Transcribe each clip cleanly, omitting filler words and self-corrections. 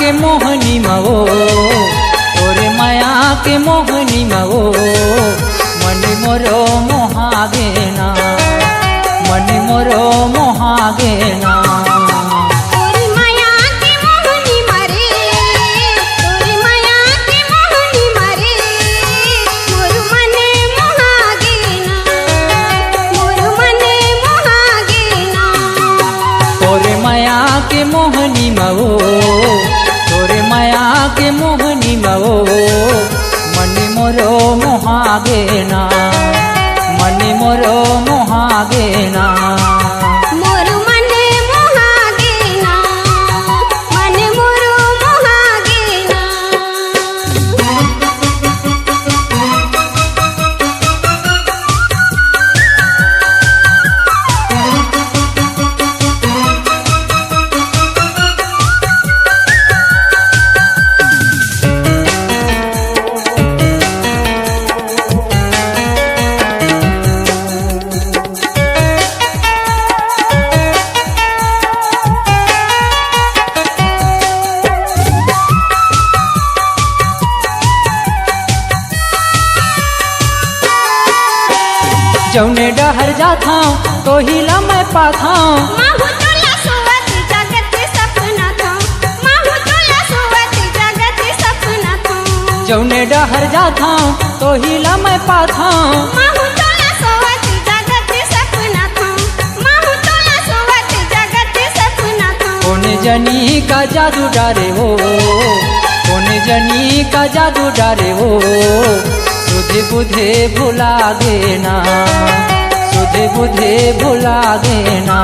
के मोहनी मवो तोरे माया के मोहनी मवो मन मोरो मोहागे ना मन मोरो मोहागे ना। मोहनी मवो तोरे माया के मोहनी मवो मन मोरो मोहागे ना मन मोरो मोहागे ना। जौने डहर जाता तो हिला मैं पाता जौने डहर जाता तो हिला मैं पाता कौन जनी का जादू डारे हो कौन जनी का जादू डारे हो सुधे बुधे भुला देना सुधे बुधे भुला देना।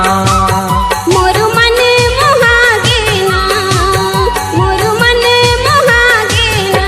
मोरू मन मोहागे ना मोरू मन मोहागे ना।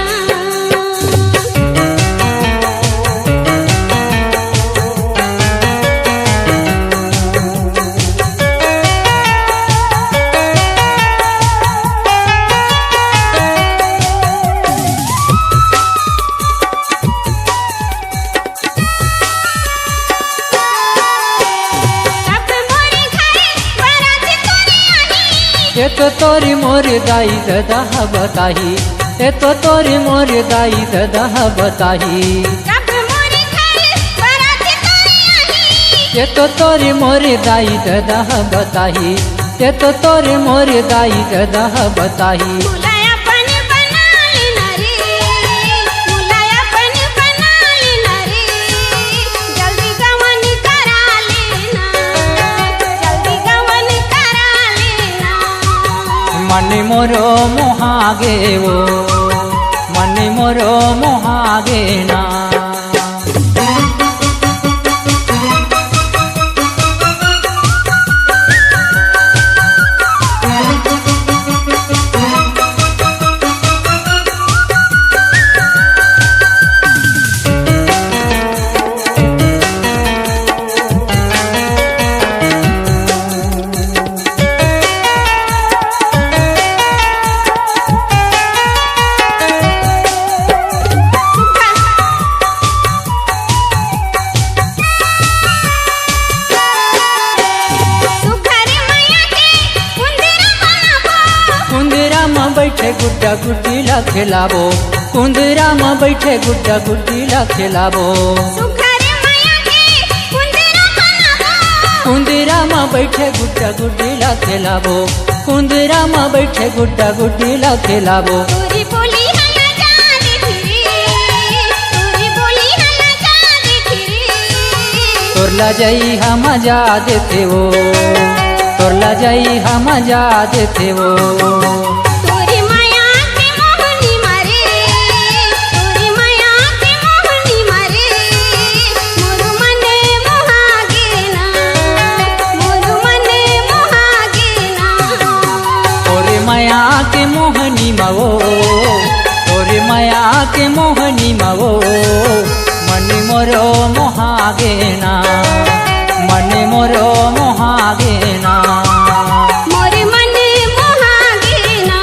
ये तो तोरी मोरी दाई दादा बताही ये तो तोरी मोरी दाई दादा बताही ये तो तोरी मोरी दाई दादा बताही ये तो तोरी मोरी दाई दादा बताही। मन मोरो मोहागे वो मन मोरो मोहागे ना। बैठे गुड्डा गुड्डीला खिलाबो कुंदरा में बैठे गुड्डा गुड्डीला खिलाबो कुंदरा में बैठे गुड्डा गुड्डीला खिलाबो कुंदरा में बैठे गुड्डा गुड्डीला खिलाबो। तोरला जाई हम मजा देते वो तोरला जाई हम मजा देते वो। माया के मोहनी मवो तोरे माया के मोहनी मवो मन मोरो मोहागे ना मन मोरो मोहागे ना मोरे मन मोहागे ना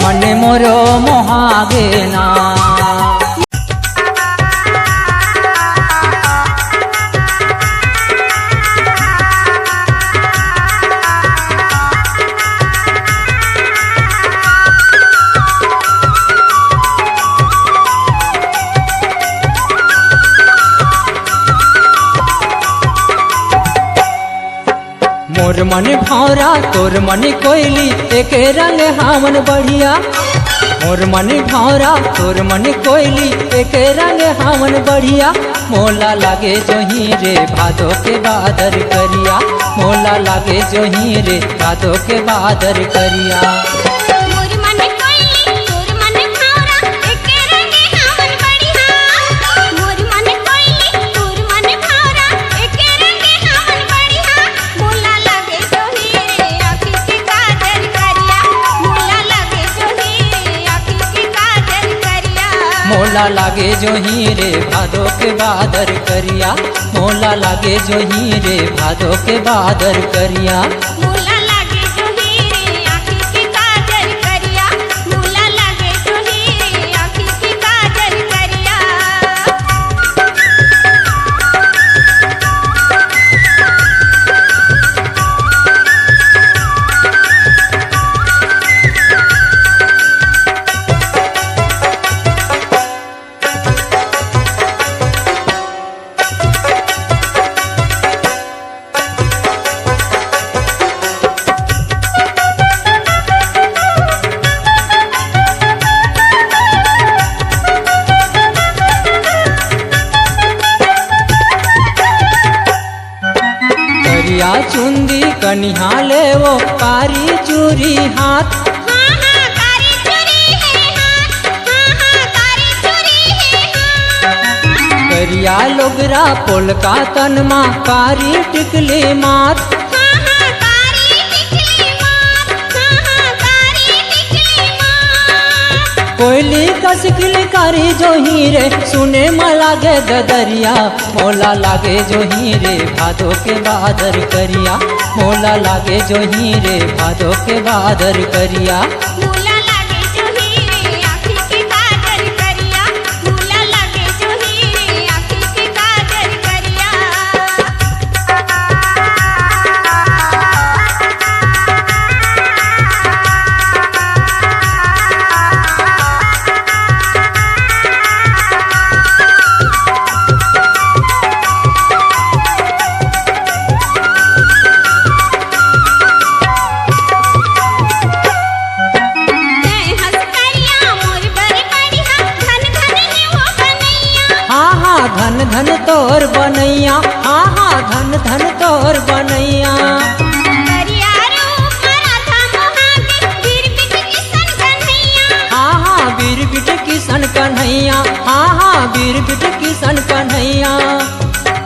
मन मोरो मोहागे ना। मोर मन भौरा तोर मन कोयली एक रंग हावन बढ़िया। मोर मन भौरा तोर मन कोयली एक रंग हावन बढ़िया। मोला लागे जोही रे भादो के बादर करिया। मोला लागे जोही रे भादो के बादर करिया। मोर मन कोयली तोर मन भौरा एके रंगे हावन बढ़िया। मोर मन कोयली तोर मन भौरा एके रंगे हावन बढ़िया। मोला लागे जोही रे आँखी के काजर करिया। मोला लागे जोही रे आँखी के काजर करिया। मोला लागे जोही रे भादो के बादर करिया। मोला लागे जोही रे भादो के बादर करिया। मोला लागे जोही रे आँखी के काजर करिया। मोला लागे जोही रे आँखी के काजर करिया। करिया चुंदी कनिहा ले वो कारी चूरी हाथ। हाँ हाँ कारी चूड़ी है हाथ। हाँ हाँ कारी चूड़ी है हाथ। करिया लोगरा पोलका तनमा कारी टिकली माथ। हाँ हाँ कारी टिकली माथ। हाँ हाँ कारी टिकली माथ। कोयली कसकिल कारी जोही रे सुने में लागे ददरिया। मोला लागे जोही रे भादो के बादर करिया। मोला लागे जोही रे भादो के बादर करिया। मोला लागे जोही रे आँखी के काजर करिया। मोला लागे जोही रे आँखी के काजर करिया। जय हंस करिया मोर बर बढ़िया। धन धन है वो कन्हैया। हाँ हाँ धन धन तोर बनैया। हाँ हाँ धन धन तोर बनैया। करिया रूप राधा मोहागे वीर बिट किशन कन्हैया। हाँ हाँ वीर बिट किशन कन्हैया। हाँ हाँ वीर बिट किशन कन्हैया।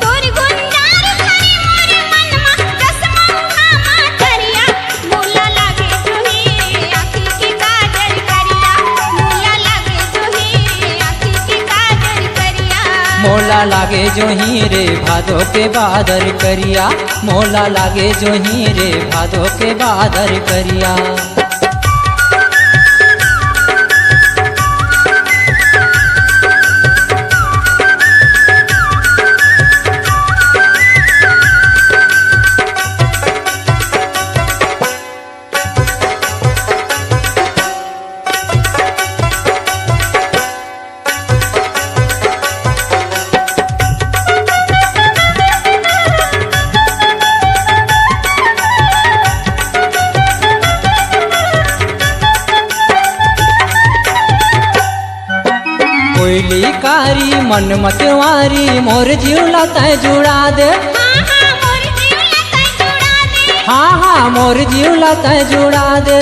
तोर गुंजार भरे मोर मनमा कसमौहा मातरिया। मोला लागे जोही रे आँखी के काजर करिया। मोला लागे जोही रे आँखी के काजर करिया। मोला लागे जोही रे भादो के बादर करिया। मोला लागे जोही रे भादो के बादर करिया। कोयली कारी मन मतवारी मोर जीवला तय जुड़ा दे। हाँ हाँ मोर जीवला तै जुड़ा दे। हाँ हाँ मोर जीवला तय जुड़ा दे।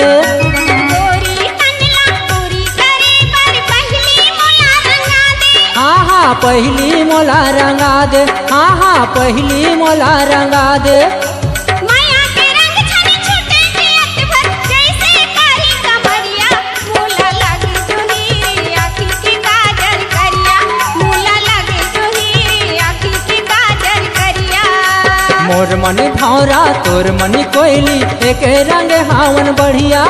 गोरी तनला पूरी करे पर पहली मोला रंगा दे। हाँ हाँ पहली मोला रंगा दे। हाँ हाँ पहली मोला रंगा दे। माया के रंग छने छूटे जियत भर जैसे कारी कमरिया। मोला लागे जोही रे आँखी के काजर करिया। मोला लागे जोही रे आँखी के काजर करिया। मोर मन भौरा तोर मन कोयली एक रंग हावन बढ़िया।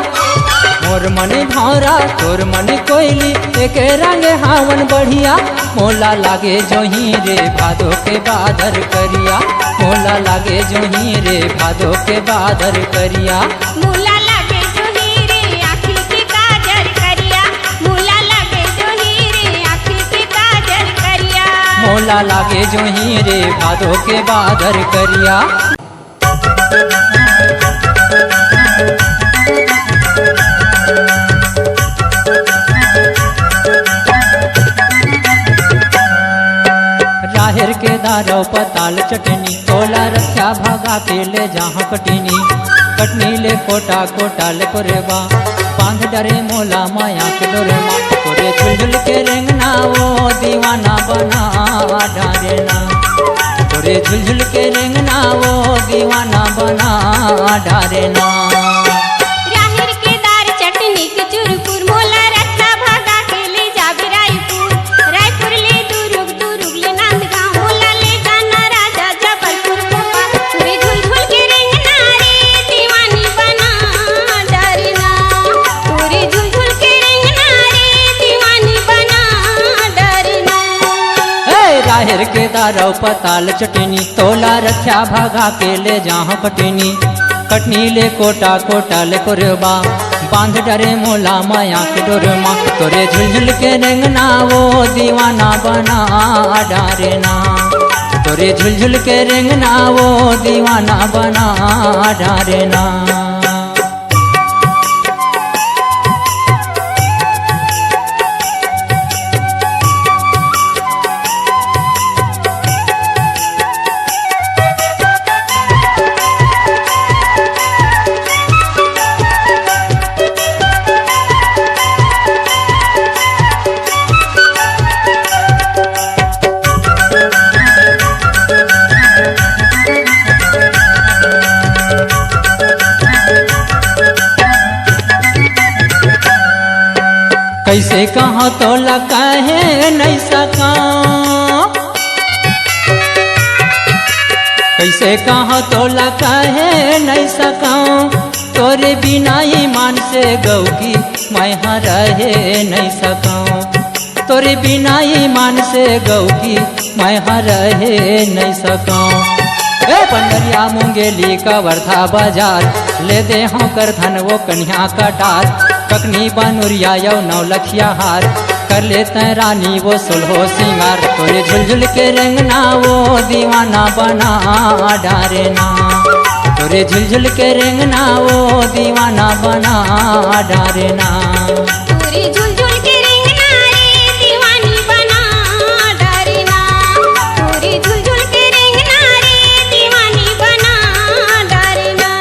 मोर मन भौरा तोर मन कोयली एक रंग हावन बढ़िया। मोला लागे जोही रे भादो के बादर करिया। मोला लागे जोही रे भादो के बादर करिया। मोला लागे जोही रे आँखी के काजर करिया। मोला लागे जोही रे आँखी के काजर करिया। मोला लागे जोही रे भादो के बादर करिया। राहेर के दारव पताल चटनी तोला रक्षा भागा के ले जहाँ कटनी कटनी ले कोटा कोटा ले कोरेबा बांध डरे मोला माया के डोरे मा कोरे झुलझुल के रेंगना वो दीवाना बना डारे ना कोरे झुलझुल के रेंगना वो दीवाना बना डारे ना। राहेर के दार चटनी के चुरपुर मोला रक्षा भागा के ले जाबे रायपुर ले दुरुग ले नंदगांव मोला ले जाना राजा जबलपुर कोपा पूरे झुलझुल के रेंगना रे दीवानी बना डरना पूरे झुलझुल के रेंगना रे दीवानी बना डरना। राहेर के दारव पताल चटनी तोला रक्षा भागा के ले जहाँ कटनी कटनी ले कोटा कोटा ले कोरबा बांध डरे मोला माया के डोरमा तोरे झुलझुल के रेंगना वो दीवाना बना डारे ना तोरे झुलझुल के रेंगना वो दीवाना बना डारे ना। कैसे कहाँ तो लगा है नहीं सका कैसे कहाँ तो लगा है नहीं सका तोरे बिना ईमान से गौ की मैं रहे नहीं सका तोरे बिना ईमान से गौ की मैं रहे नहीं सका। पंडरिया मुंगेली का वर्धा बाजार ले दे हों कर धन वो कन्या कटार ककनी बनुरिया यौ नौलखिया हार कर लेते रानी वो सुलहो सिंगार तोरे झुलझुल के रेंगना वो दीवाना बना डारे ना तोरे झुलझुल के रेंगना वो दीवाना बना डारे ना पूरी झुलझुल के रेंगना रे दीवानी बना डरना पूरी झुलझुल के रेंगना रे दीवानी बना डरना।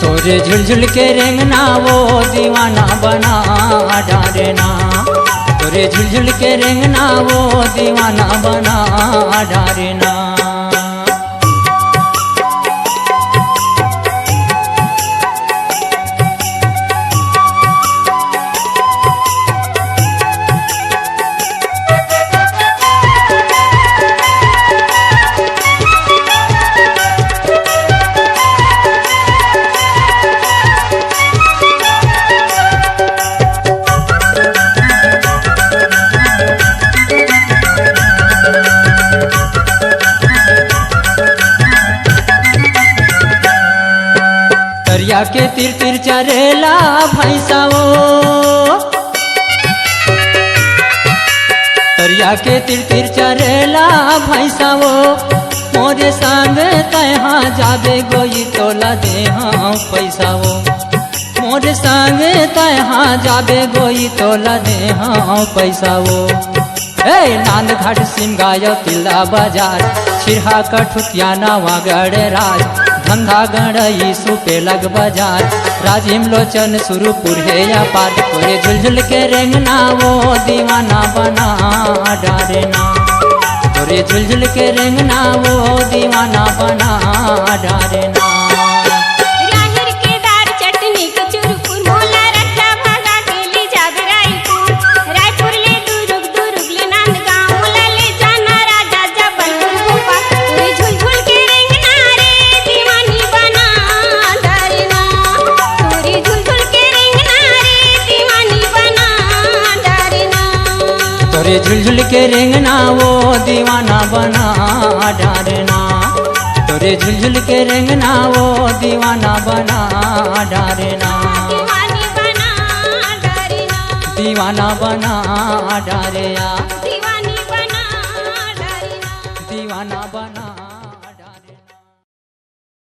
तोरे झुलझुल के रेंगना वो दीवाना बना डारे ना तोरे झुलझुल के रेंगना वो दीवाना बना डारे ना। तरिया के तिर तिर चरेला भैंसा वो तरिया के तिर तिर चरेला भैंसा वो मोरे संगे तहाँ जाबे गोई तोला दे हाँ पैसा वो मोरे संगे तहाँ जाबे गोई तोला दे हाँ पैसा वो ए नांद घाट सिमगायो तिल्ला बाजार छिरहा कठुतिया नावा गड़े राज धंधा गड़ई सुपे लग बाजार राजिम लोचन सुरपुर है या पार तोरे झुलझुल के रेंगना वो दीवाना बना डारे ना तोरे झुलझुल के रेंगना वो दीवाना बना डारे ना राहिर के दार चटनी के चुरपुर मोला रखा भागा के ले जाबे रायपुर ले दुरुग ले नांदगांव मोला ले जाना राजा जबलपुर भोपाल तोरे झुलझुल के रेंगना रे दीवानी बना डरना तोरे झुलझुल के रेंगना रे दीवानी बना डरना तोरे झुलझुल के रेंगना वो दीवाना बना डारना तोरे झुलझुल के रेंगना वो दीवाना बना डारना दीवानी बना डरना दीवाना बना डारे या